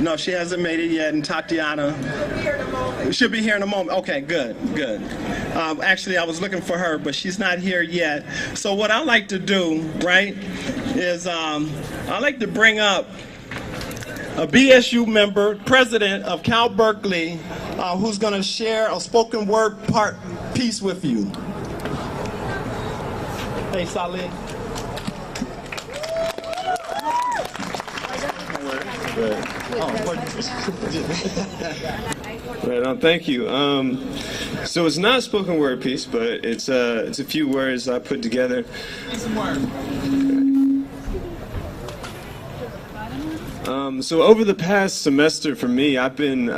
No, she hasn't made it yet, and Tatiana she'll be here in a moment. Okay, good, good. Actually, I was looking for her, but she's not here yet. So what I like to do, right, is I like to bring up a BSU member, president of Cal Berkeley, who's going to share a spoken word piece with you. Hey, Saleh. Right, thank you. So it's not a spoken word piece, but it's a few words I put together. So over the past semester for me, I've been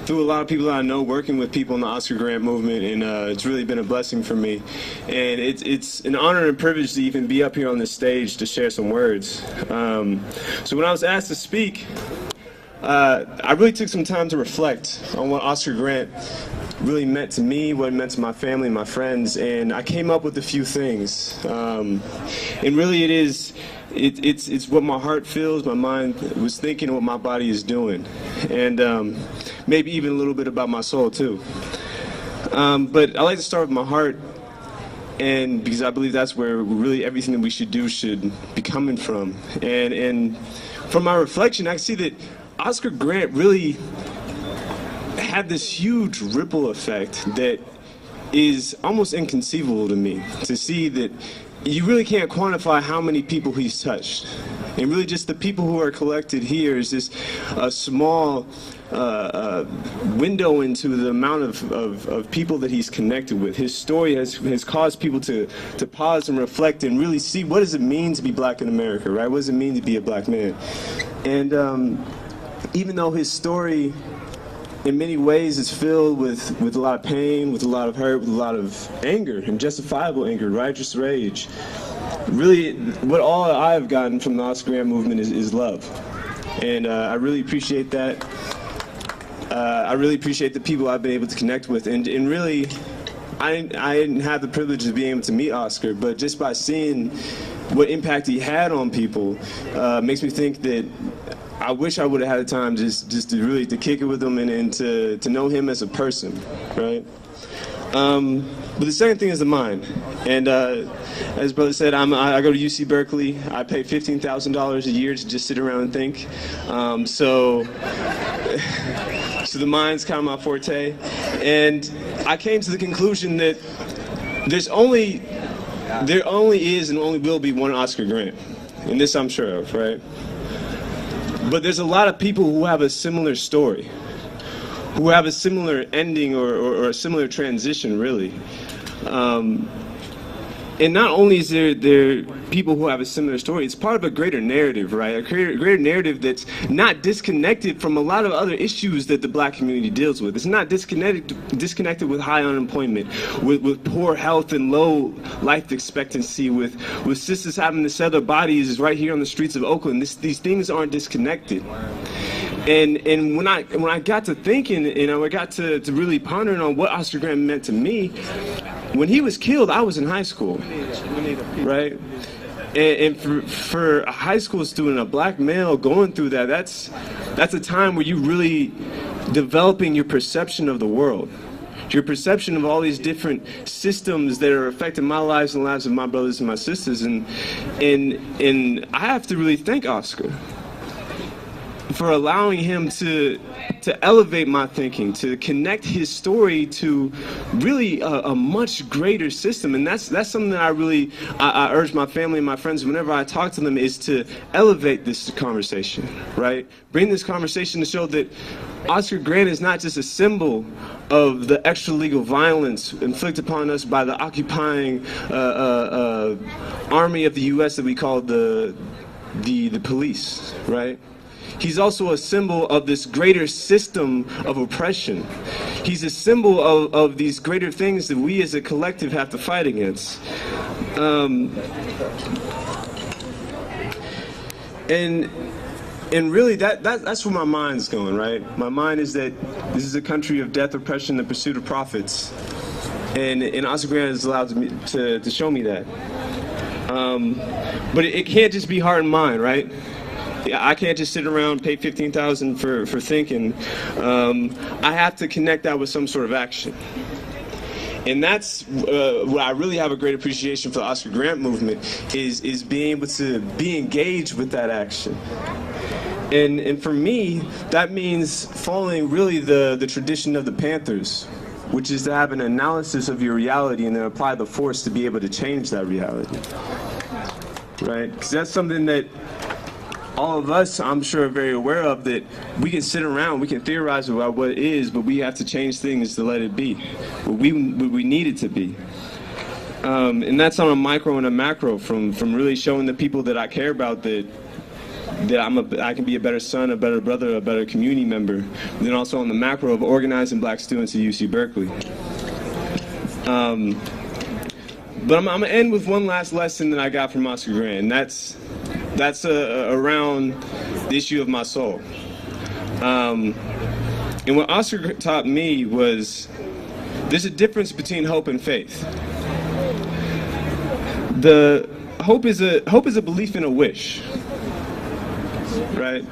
through a lot of people that I know, working with people in the Oscar Grant movement, and it's really been a blessing for me. And it's an honor and a privilege to even be up here on this stage to share some words. So when I was asked to speak, I really took some time to reflect on what Oscar Grant really meant to me, what it meant to my family, my friends, and I came up with a few things. And really it's what my heart feels, my mind was thinking, what my body is doing, and maybe even a little bit about my soul too. But I like to start with my heart, and because I believe that's where really everything that we should do should be coming from. And from my reflection, I see that Oscar Grant really had this huge ripple effect that is almost inconceivable to me, to see that you really can't quantify how many people he's touched. And really just the people who are collected here is just a small window into the amount of people that he's connected with. His story has caused people to pause and reflect and really see, what does it mean to be black in America, right? What does it mean to be a black man? And even though his story in many ways is filled with a lot of pain, with a lot of hurt, with a lot of anger, and justifiable anger, righteous rage. Really, what all I've gotten from the Oscar Grant movement is love. And I really appreciate that. I really appreciate the people I've been able to connect with. And really, I didn't have the privilege of being able to meet Oscar, but just by seeing what impact he had on people makes me think that I wish I would have had the time just to really to kick it with him and to know him as a person, right? But the second thing is the mind. And as brother said, I go to UC Berkeley. I pay $15,000 a year to just sit around and think. So the mind's kind of my forte. And I came to the conclusion that there only is and only will be one Oscar Grant. And this I'm sure of, right? But there's a lot of people who have a similar story, who have a similar ending or a similar transition, really. And not only is there people who have a similar story, it's part of a greater narrative, right? A greater narrative that's not disconnected from a lot of other issues that the black community deals with. It's not disconnected with high unemployment, with poor health and low life expectancy, with sisters having to sell their bodies right here on the streets of Oakland. These things aren't disconnected. And when I got to thinking, I got to really pondering on what Oscar Grant meant to me, when he was killed, I was in high school, right? And for a high school student, a black male going through that's a time where you really developing your perception of the world, your perception of all these different systems that are affecting my lives and the lives of my brothers and my sisters, and I have to really thank Oscar for allowing him to elevate my thinking, to connect his story to really a much greater system. And that's something that I urge my family and my friends whenever I talk to them, is to elevate this conversation, right? Bring this conversation to show that Oscar Grant is not just a symbol of the extra-legal violence inflicted upon us by the occupying army of the U.S. that we call the police, right? He's also a symbol of this greater system of oppression. He's a symbol of these greater things that we as a collective have to fight against. And really that's where my mind's going, right? My mind is that this is a country of death, oppression, and the pursuit of profits. And Oscar Grant is allowed to show me that. But it can't just be heart and mind, right? I can't just sit around, pay $15,000 for thinking. I have to connect that with some sort of action. And that's what I really have a great appreciation for the Oscar Grant movement is being able to be engaged with that action. And for me, that means following really the tradition of the Panthers, which is to have an analysis of your reality and then apply the force to be able to change that reality. Right? Because that's something that all of us, I'm sure, are very aware of, that we can sit around, we can theorize about what it is, but we have to change things to let it be what we need it to be. And that's on a micro and a macro, from really showing the people that I care about that I can be a better son, a better brother, a better community member. And then also on the macro of organizing black students at UC Berkeley. But I'm gonna end with one last lesson that I got from Oscar Grant, and that's around the issue of my soul. And what Oscar taught me was there's a difference between hope and faith. The hope is a belief in a wish, right?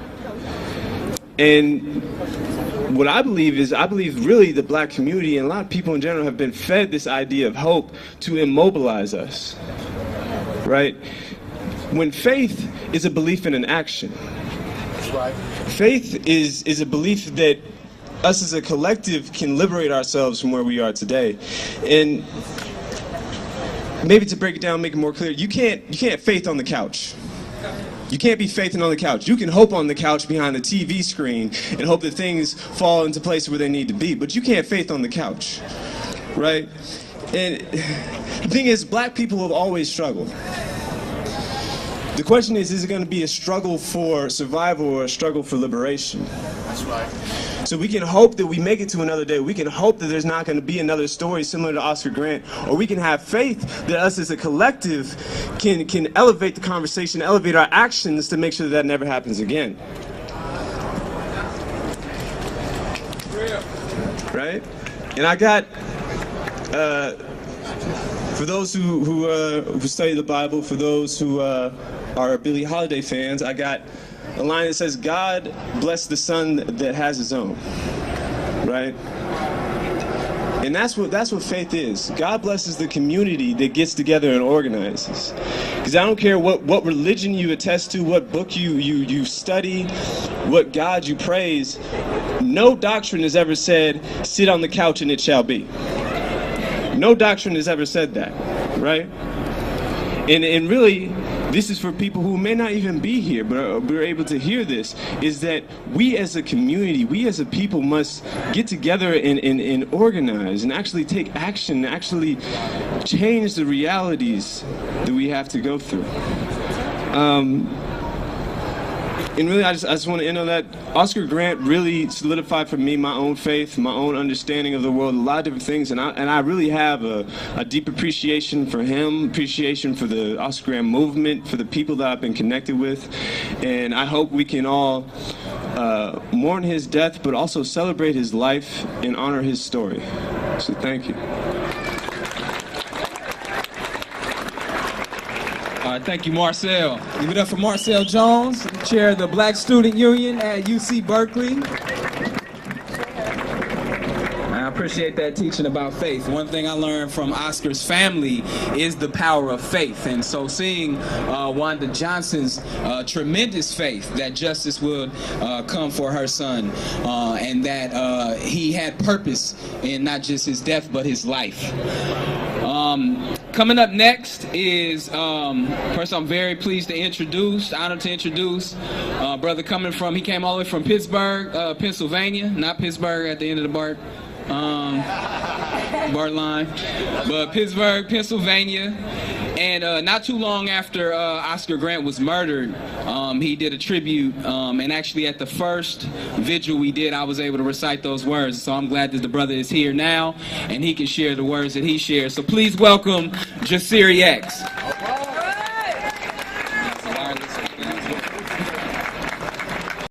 And what I believe really the black community and a lot of people in general have been fed this idea of hope to immobilize us, right? When faith is a belief in an action. That's right. Faith is a belief that us as a collective can liberate ourselves from where we are today. And maybe to break it down, make it more clear, you can't faith on the couch. You can't be faithing on the couch. You can hope on the couch behind the TV screen and hope that things fall into place where they need to be, but you can't faith on the couch, right? And the thing is, black people have always struggled. The question is it going to be a struggle for survival or a struggle for liberation? That's right. So we can hope that we make it to another day. We can hope that there's not going to be another story similar to Oscar Grant, or we can have faith that us as a collective can elevate the conversation, elevate our actions to make sure that never happens again. Right? And I got, for those who study the Bible, for those who are Billie Holiday fans, I got a line that says, God bless the son that has his own, right? And that's what faith is. God blesses the community that gets together and organizes. Because I don't care what religion you attest to, what book you study, what God you praise, no doctrine has ever said, sit on the couch and it shall be. No doctrine has ever said that, right? And really, this is for people who may not even be here, but we're able to hear this, is that we as a community, we as a people must get together and organize and actually take action, actually change the realities that we have to go through. And really, I just want to end on that. Oscar Grant really solidified for me my own faith, my own understanding of the world, a lot of different things. And I really have a deep appreciation for him, appreciation for the Oscar Grant movement, for the people that I've been connected with. And I hope we can all mourn his death, but also celebrate his life and honor his story. So thank you. All right, thank you, Marcel. Give it up for Marcel Jones, chair of the Black Student Union at UC Berkeley. I appreciate that teaching about faith. One thing I learned from Oscar's family is the power of faith. And so seeing Wanda Johnson's tremendous faith that justice would come for her son, and that he had purpose in not just his death, but his life. Coming up next is person I'm very pleased to introduce, honored to introduce, brother he came all the way from Pittsburgh, Pennsylvania, not Pittsburgh at the end of the BART line, but Pittsburgh, Pennsylvania. And not too long after Oscar Grant was murdered, he did a tribute, and actually at the first vigil we did, I was able to recite those words. So I'm glad that the brother is here now, and he can share the words that he shared. So please welcome Jasiri X.